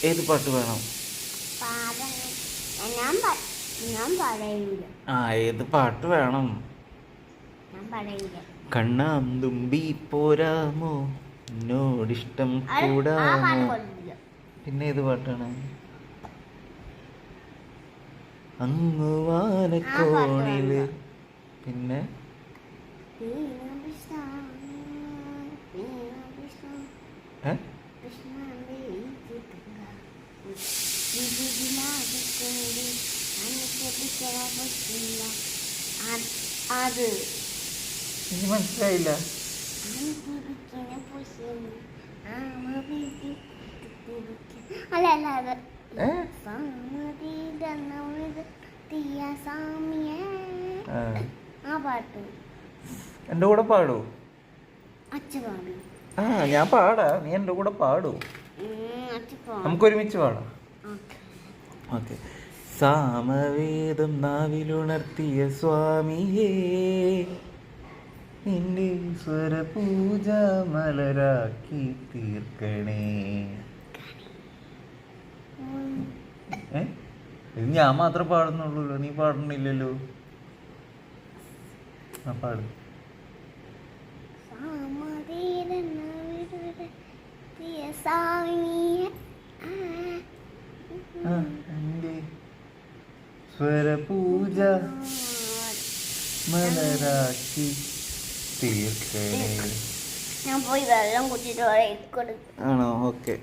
ഏത് പാട്ട് വേണം? ആ, ഏത് പാട്ട് വേണം? കണ്ണാം തുമ്പി പോരാമോ, എന്നോടിഷ്ടം കൂടാമോ. പിന്നെ ഏത് പാട്ടാണ്? അങ്ങ് വാനക്കോണില്. പിന്നെ അത് എനിക്ക് മനസ്സിലായില്ല. അല്ല അല്ല അത് ആ പാട്ട് എൻ്റെ കൂടെ പാടൂ. അച്ഛ പാടും. ആ, ഞാൻ പാടാ, നീ എൻ്റെ കൂടെ പാടൂ. നമുക്ക് ഒരുമിച്ച് പാടാം. ഓക്കെ. സാമവേദം നാവിലുണർത്തിയ സ്വാമിയേ, നിന്റെ സ്വരപൂജ മലരാക്കി തീർക്കണേ. ഇത് ഞാൻ മാത്രം പാടുന്നുള്ളൂ, നീ പാടണില്ലല്ലോ. ആ, പാടും. സ്വരപൂജ മലരാക്കി തീർക്കണേ. ഞാൻ പോയി വെള്ളം കുടിച്ചിട്ട് ആണോ? ഓക്കെ.